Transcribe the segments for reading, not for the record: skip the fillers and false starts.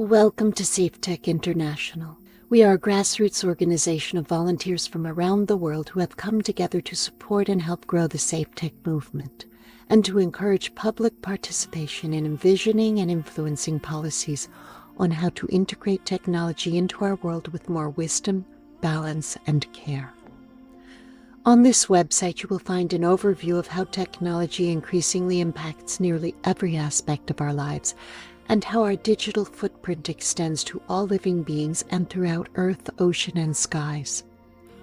Welcome to Saf Tech International. We are a grassroots organization of volunteers from around the world who have come together to support and help grow the Saf Tech movement, and to encourage public participation in envisioning and influencing policies on how to integrate technology into our world with more wisdom, balance, and care. On this website, you will find an overview of how technology increasingly impacts nearly every aspect of our lives, and how our digital footprint extends to all living beings and throughout Earth, ocean, and skies.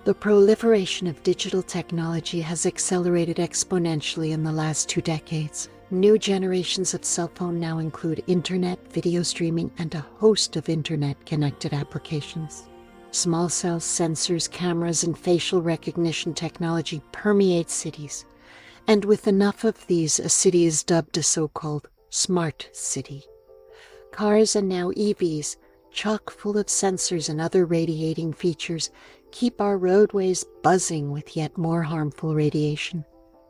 The proliferation of digital technology has accelerated exponentially in the last 2 decades. New generations of cell phone now include internet, video streaming, and a host of internet-connected applications. Small cells, sensors, cameras, and facial recognition technology permeate cities. And with enough of these, a city is dubbed a so-called smart city. Cars and now EVs, chock full of sensors and other radiating features, keep our roadways buzzing with yet more harmful radiation.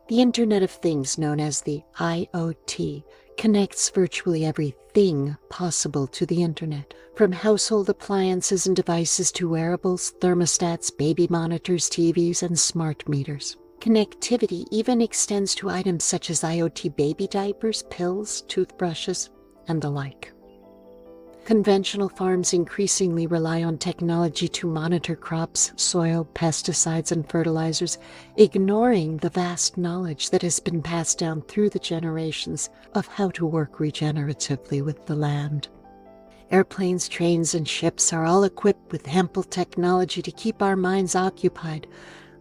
The Internet of Things, known as the IoT, connects virtually everything possible to the Internet, from household appliances and devices to wearables, thermostats, baby monitors, TVs, and smart meters. Connectivity even extends to items such as IoT baby diapers, pills, toothbrushes, and the like. Conventional farms increasingly rely on technology to monitor crops, soil, pesticides, and fertilizers, ignoring the vast knowledge that has been passed down through the generations of how to work regeneratively with the land. Airplanes, trains, and ships are all equipped with ample technology to keep our minds occupied,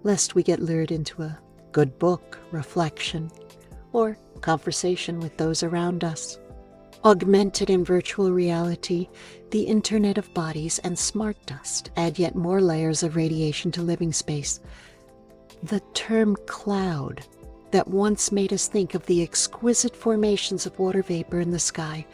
lest we get lured into a good book, reflection, or conversation with those around us. Augmented and virtual reality, the Internet of Bodies, and smart dust add yet more layers of radiation to living space. The term cloud, that once made us think of the exquisite formations of water vapor in the sky,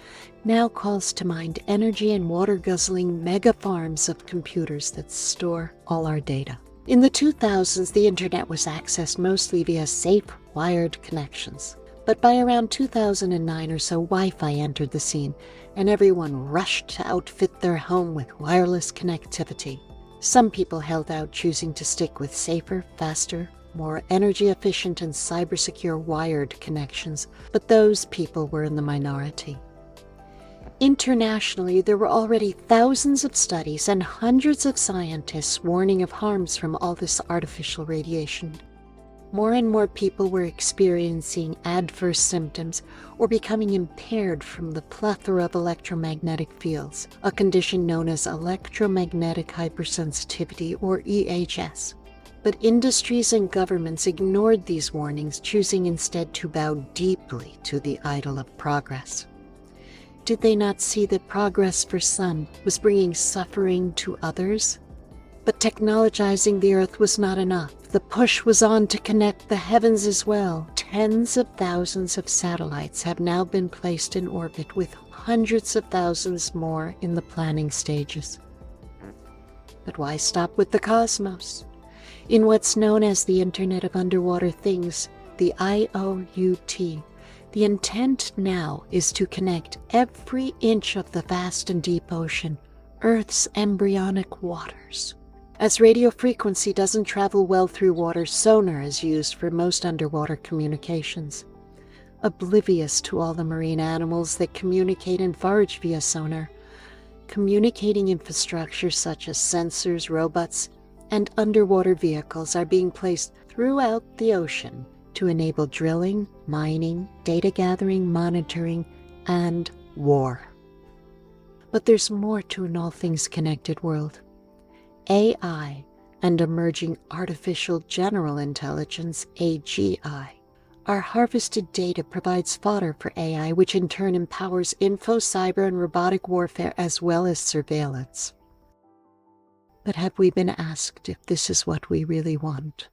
now calls to mind energy and water-guzzling mega farms of computers that store all our data. In the 2000s, the Internet was accessed mostly via safe, wired connections. But by around 2009 or so, Wi-Fi entered the scene, and everyone rushed to outfit their home with wireless connectivity. Some people held out, choosing to stick with safer, faster, more energy-efficient and cyber-secure wired connections, but those people were in the minority. Internationally, there were already thousands of studies and hundreds of scientists warning of harms from all this artificial radiation. More and more people were experiencing adverse symptoms or becoming impaired from the plethora of electromagnetic fields, a condition known as electromagnetic hypersensitivity, or EHS. But industries and governments ignored these warnings, choosing instead to bow deeply to the idol of progress. Did they not see that progress for some was bringing suffering to others? But technologizing the Earth was not enough. The push was on to connect the heavens as well. Tens of thousands of satellites have now been placed in orbit, with hundreds of thousands more in the planning stages. But why stop with the cosmos? In what's known as the Internet of Underwater Things, the IOUT, the intent now is to connect every inch of the vast and deep ocean, Earth's embryonic waters. As radio frequency doesn't travel well through water, sonar is used for most underwater communications. Oblivious to all the marine animals that communicate and forage via sonar, communicating infrastructure such as sensors, robots, and underwater vehicles are being placed throughout the ocean to enable drilling, mining, data gathering, monitoring, and war. But there's more to an all-things-connected world. AI and emerging artificial general intelligence, AGI. Our harvested data provides fodder for AI, which in turn empowers info, cyber, and robotic warfare as well as surveillance. But have we been asked if this is what we really want?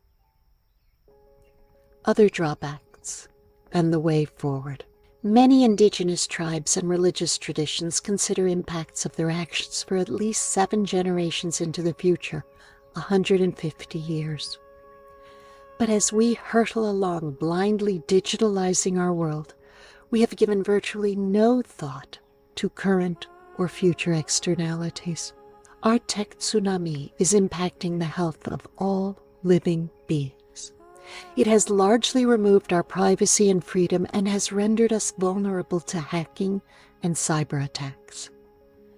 Other drawbacks and the way forward. Many indigenous tribes and religious traditions consider impacts of their actions for at least 7 generations into the future, 150 years. But as we hurtle along blindly digitalizing our world, we have given virtually no thought to current or future externalities. Our tech tsunami is impacting the health of all living beings. It has largely removed our privacy and freedom and has rendered us vulnerable to hacking and cyber attacks.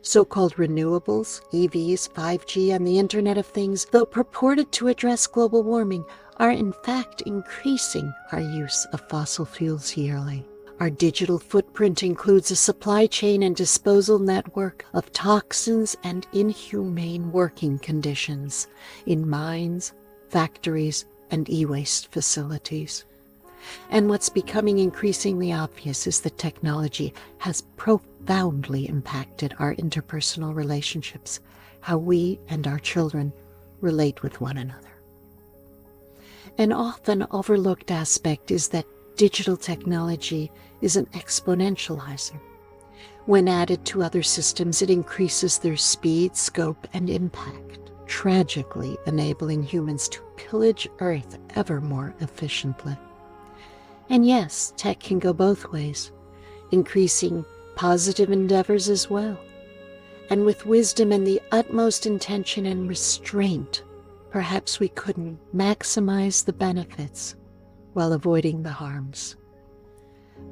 So-called renewables, EVs, 5G, and the Internet of Things, though purported to address global warming, are in fact increasing our use of fossil fuels yearly. Our digital footprint includes a supply chain and disposal network of toxins and inhumane working conditions in mines, factories, and e-waste facilities. And what's becoming increasingly obvious is that technology has profoundly impacted our interpersonal relationships, how we and our children relate with one another. An often overlooked aspect is that digital technology is an exponentializer. When added to other systems, it increases their speed, scope, and impact, tragically enabling humans to pillage Earth ever more efficiently. And yes, tech can go both ways, increasing positive endeavors as well. And with wisdom and the utmost intention and restraint, perhaps we couldn't maximize the benefits while avoiding the harms.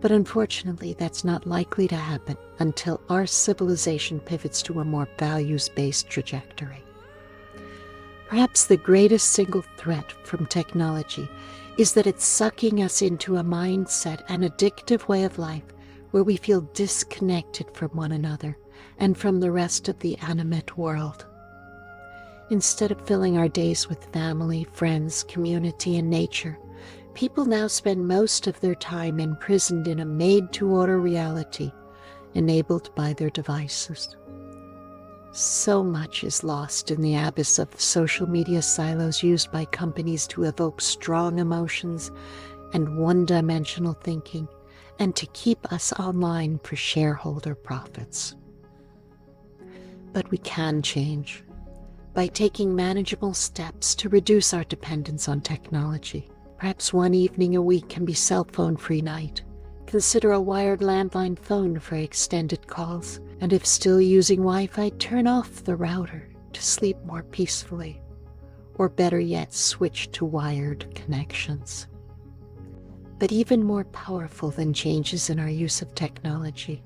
But unfortunately, that's not likely to happen until our civilization pivots to a more values-based trajectory. Perhaps the greatest single threat from technology is that it's sucking us into a mindset and addictive way of life where we feel disconnected from one another and from the rest of the animate world. Instead of filling our days with family, friends, community, and nature, people now spend most of their time imprisoned in a made-to-order reality enabled by their devices. So much is lost in the abyss of social media silos used by companies to evoke strong emotions and one-dimensional thinking, and to keep us online for shareholder profits. But we can change by taking manageable steps to reduce our dependence on technology. Perhaps one evening a week can be cell phone-free night. Consider a wired landline phone for extended calls, and if still using Wi-Fi, turn off the router to sleep more peacefully, or better yet, switch to wired connections. But even more powerful than changes in our use of technology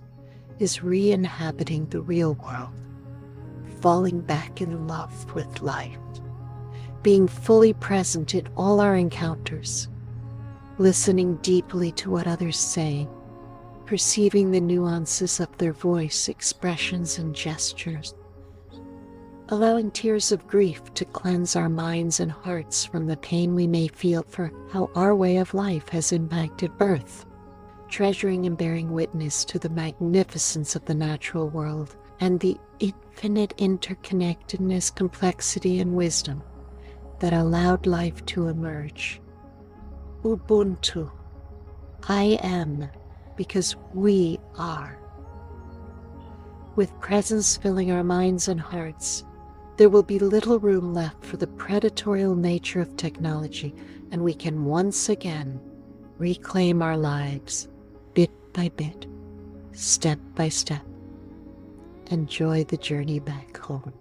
is re-inhabiting the real world, falling back in love with life, being fully present in all our encounters, listening deeply to what others say, perceiving the nuances of their voice, expressions, and gestures, allowing tears of grief to cleanse our minds and hearts from the pain we may feel for how our way of life has impacted Earth, treasuring and bearing witness to the magnificence of the natural world and the infinite interconnectedness, complexity, and wisdom that allowed life to emerge. Ubuntu. I am because we are. With presence filling our minds and hearts, there will be little room left for the predatorial nature of technology, and we can once again reclaim our lives, bit by bit, step by step. Enjoy the journey back home.